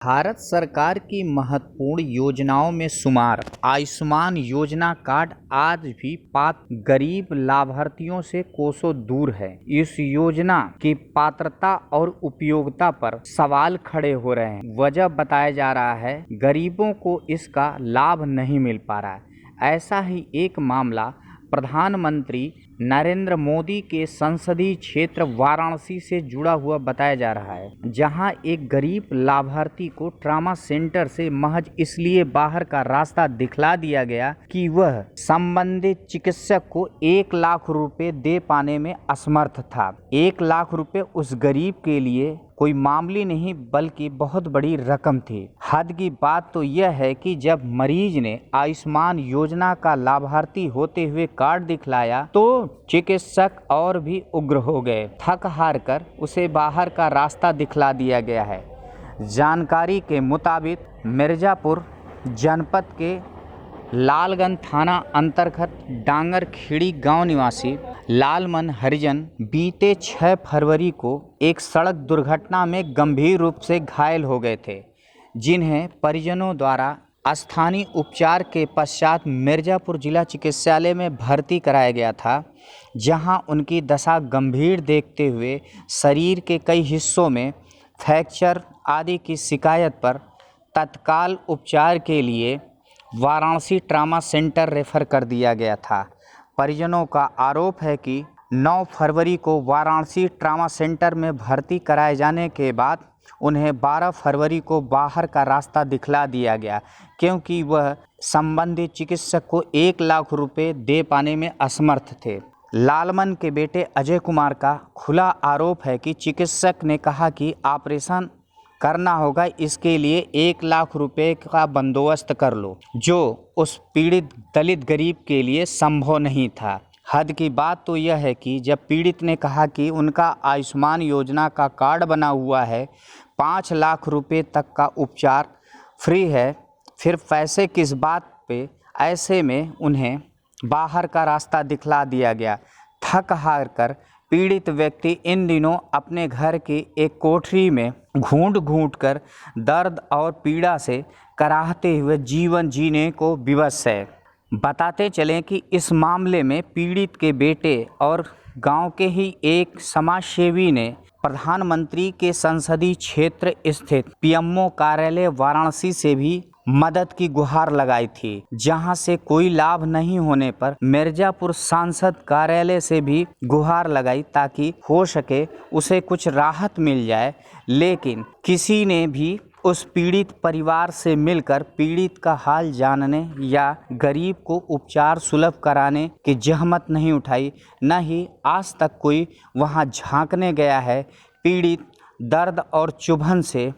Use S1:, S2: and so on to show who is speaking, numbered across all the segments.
S1: भारत सरकार की महत्वपूर्ण योजनाओं में शुमार आयुष्मान योजना कार्ड आज भी पात्र गरीब लाभार्थियों से कोसों दूर है। इस योजना की पात्रता और उपयोगिता पर सवाल खड़े हो रहे हैं। वजह बताया जा रहा है गरीबों को इसका लाभ नहीं मिल पा रहा है। ऐसा ही एक मामला प्रधानमंत्री नरेंद्र मोदी के संसदीय क्षेत्र वाराणसी से जुड़ा हुआ बताया जा रहा है, जहां एक गरीब लाभार्थी को ट्रॉमा सेंटर से महज इसलिए बाहर का रास्ता दिखला दिया गया कि वह संबंधित चिकित्सक को 1 लाख रुपए दे पाने में असमर्थ था। 1 लाख रुपए उस गरीब के लिए कोई मामूली नहीं बल्कि बहुत बड़ी रकम थी। हद की बात तो यह है कि जब मरीज ने आयुष्मान योजना का लाभार्थी होते हुए कार्ड दिखलाया तो चिकित्सक और भी उग्र हो गए। थक हार कर उसे बाहर का रास्ता दिखला दिया गया है। जानकारी के मुताबिक मिर्जापुर जनपद के लालगंज थाना अंतर्गत डांगरखेड़ी गांव निवासी लालमन हरिजन बीते 6 फरवरी को एक सड़क दुर्घटना में गंभीर रूप से घायल हो गए थे, जिन्हें परिजनों द्वारा स्थानीय उपचार के पश्चात मिर्जापुर जिला चिकित्सालय में भर्ती कराया गया था, जहां उनकी दशा गंभीर देखते हुए शरीर के कई हिस्सों में फ्रैक्चर आदि की शिकायत पर तत्काल उपचार के लिए वाराणसी ट्रॉमा सेंटर रेफर कर दिया गया था। परिजनों का आरोप है कि 9 फरवरी को वाराणसी ट्रॉमा सेंटर में भर्ती कराए जाने के बाद उन्हें 12 फरवरी को बाहर का रास्ता दिखला दिया गया, क्योंकि वह संबंधित चिकित्सक को 1 लाख रुपए दे पाने में असमर्थ थे। लालमन के बेटे अजय कुमार का खुला आरोप है कि चिकित्सक ने कहा कि ऑपरेशन करना होगा, इसके लिए 1 लाख रुपए का बंदोबस्त कर लो, जो उस पीड़ित दलित गरीब के लिए संभव नहीं था। हद की बात तो यह है कि जब पीड़ित ने कहा कि उनका आयुष्मान योजना का कार्ड बना हुआ है, 5 लाख रुपए तक का उपचार फ्री है, फिर पैसे किस बात पे? ऐसे में उन्हें बाहर का रास्ता दिखला दिया गया। थक हार कर पीड़ित व्यक्ति इन दिनों अपने घर की एक कोठरी में घूंट कर दर्द और पीड़ा से कराहते हुए जीवन जीने को विवश है। बताते चलें कि इस मामले में पीड़ित के बेटे और गांव के ही एक समाजसेवी ने प्रधानमंत्री के संसदीय क्षेत्र स्थित पीएमओ कार्यालय वाराणसी से भी मदद की गुहार लगाई थी, जहां से कोई लाभ नहीं होने पर मिर्जापुर सांसद कार्यालय से भी गुहार लगाई ताकि हो सके उसे कुछ राहत मिल जाए, लेकिन किसी ने भी उस पीड़ित परिवार से मिलकर पीड़ित का हाल जानने या गरीब को उपचार सुलभ कराने की जहमत नहीं उठाई, न ही आज तक कोई वहां झांकने गया है। पीड़ित दर्द और चुभन से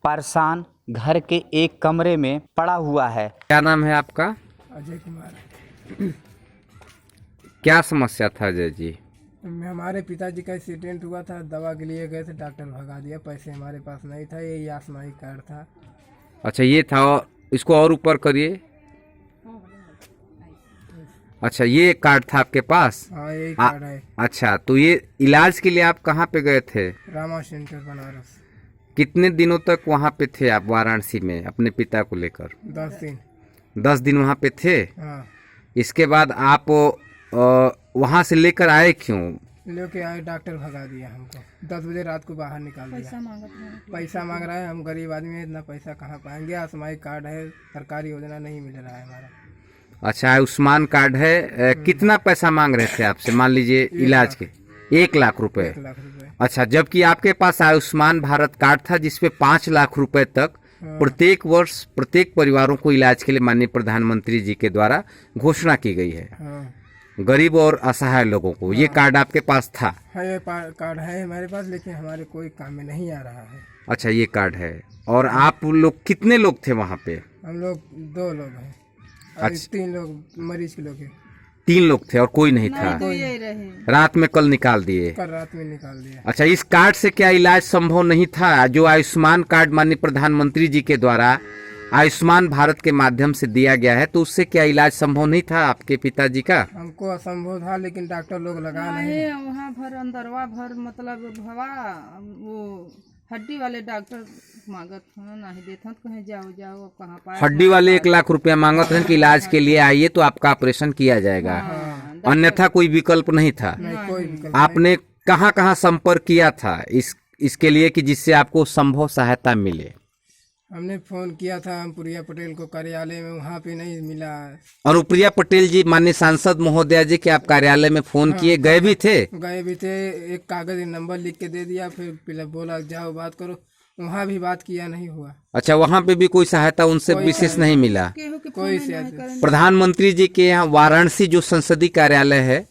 S1: परेशान घर के एक कमरे में पड़ा हुआ है।
S2: क्या नाम है आपका?
S3: अजय कुमार।
S2: क्या समस्या था अजय जी?
S3: हमारे पिताजी का एक्सीडेंट हुआ था, दवा के लिए गए थे, डॉक्टर भगा दिया, पैसे हमारे पास नहीं था, ये आयुष्मान कार्ड था।
S2: अच्छा ये था, इसको और ऊपर करिए। अच्छा ये कार्ड था आपके पास?
S3: हाँ यही कार्ड है।
S2: अच्छा तो ये इलाज के लिए आप कहाँ पे गए थे?
S3: रामा सेंटर बनारस।
S2: कितने दिनों तक वहाँ पे थे आप वाराणसी में अपने पिता को लेकर?
S3: 10 दिन।
S2: 10 दिन वहाँ पे थे?
S3: हाँ।
S2: इसके बाद आप वहाँ से लेकर आए क्यों?
S3: लेके आए, डॉक्टर भगा दिया हमको। 10 बजे रात को बाहर निकाल दिया। पैसा मांग रहा है, हम गरीब आदमी है, इतना पैसा कहाँ पाएंगे? आयुष्मान कार्ड है, सरकारी योजना नहीं मिल रहा है हमारा।
S2: अच्छा आयुष्मान कार्ड है, कितना पैसा मांग रहे थे आपसे? मान लीजिए इलाज के 1 लाख रुपए।
S3: 1 लाख रुपए।
S2: अच्छा, जबकि आपके पास आयुष्मान भारत कार्ड था जिसपे 5 लाख रुपए तक प्रत्येक वर्ष प्रत्येक परिवारों को इलाज के लिए माननीय प्रधानमंत्री जी के द्वारा घोषणा की गई है।
S3: हाँ।
S2: गरीब और असहाय लोगों को ये कार्ड आपके पास था?
S3: हाँ ये कार्ड है हमारे पास, लेकिन हमारे कोई काम में नहीं आ रहा है।
S2: अच्छा ये कार्ड है। और आप लोग कितने लोग थे वहाँ पे?
S3: हम लोग 2 लोग हैं।
S2: अच्छा।
S3: 3 लोग मरीज के लोग हैं।
S2: 3 लोग थे और कोई नहीं था? रात में कल निकाल दिए?
S3: कल रात में निकाल दिया।
S2: अच्छा इस कार्ड से क्या इलाज संभव नहीं था? जो आयुष्मान कार्ड माननीय प्रधानमंत्री जी के द्वारा आयुष्मान भारत के माध्यम से दिया गया है, तो उससे क्या इलाज संभव नहीं था आपके पिताजी का?
S3: हमको असंभव था, लेकिन डॉक्टर लोग लगा नहीं।
S4: वहाँ भर अंदरवा भर मतलब भवा वो हड्डी वाले डॉक्टर मांगत हन नहीं देत हन, कहीं जाओ जाओ अब कहाँ पाए।
S2: हड्डी वाले 1 लाख रुपया मांगत हैं कि इलाज के लिए आइए तो आपका ऑपरेशन किया जाएगा, अन्यथा कोई विकल्प नहीं था।
S3: नहीं कोई विकल्प
S2: आपने कहाँ कहाँ संपर्क किया था इसके लिए कि जिससे आपको संभव सहायता मिले?
S3: हमने फोन किया था हम प्रिया पटेल को कार्यालय में, वहाँ पे नहीं मिला।
S2: अनुप्रिया पटेल जी माननीय सांसद महोदया जी के आप कार्यालय में फोन किए, गए भी थे?
S3: गए भी थे, एक कागज नंबर लिख के दे दिया, फिर बोला जाओ बात करो, वहाँ भी बात किया नहीं हुआ।
S2: अच्छा, वहाँ पे भी कोई सहायता उनसे विशेष नहीं मिला?
S4: केहू के
S3: कोई
S4: फोन
S3: से
S4: नहीं करन।
S2: प्रधानमंत्री जी के यहाँ वाराणसी जो संसदीय कार्यालय है,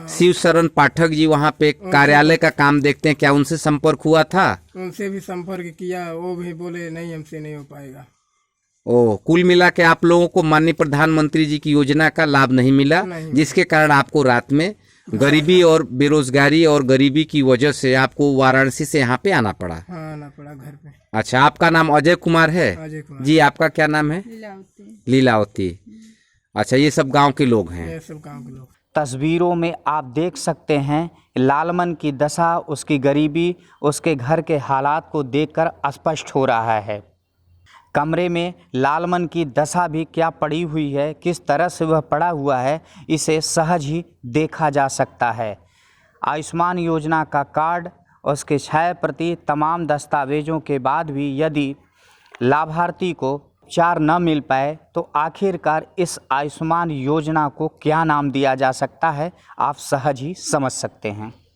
S2: शिव शरण पाठक जी वहाँ पे कार्यालय का काम देखते हैं, क्या उनसे संपर्क हुआ था?
S3: उनसे भी संपर्क किया, वो भी बोले नहीं हमसे नहीं हो पाएगा।
S2: कुल मिला के आप लोगों को माननीय प्रधानमंत्री जी की योजना का लाभ नहीं मिला,
S3: नहीं।
S2: जिसके कारण आपको रात में गरीबी और बेरोजगारी और गरीबी की वजह से आपको वाराणसी से यहाँ पे आना पड़ा।
S3: हाँ आना पड़ा घर पे।
S2: अच्छा, आपका नाम अजय कुमार है?
S3: अजय कुमार
S2: जी, आपका क्या नाम है?
S4: लीलावती।
S2: लीलावती। अच्छा, ये सब गांव के लोग हैं।
S3: ये सब गाँव के लोग।
S1: तस्वीरों में आप देख सकते हैं लालमन की दशा, उसकी गरीबी, उसके घर के हालात को देखकर स्पष्ट हो रहा है। कमरे में लालमन की दशा भी क्या पड़ी हुई है, किस तरह से वह पड़ा हुआ है, इसे सहज ही देखा जा सकता है। आयुष्मान योजना का कार्ड, उसके छाया प्रति, तमाम दस्तावेजों के बाद भी यदि लाभार्थी को उपचार न मिल पाए तो आखिरकार इस आयुष्मान योजना को क्या नाम दिया जा सकता है, आप सहज ही समझ सकते हैं।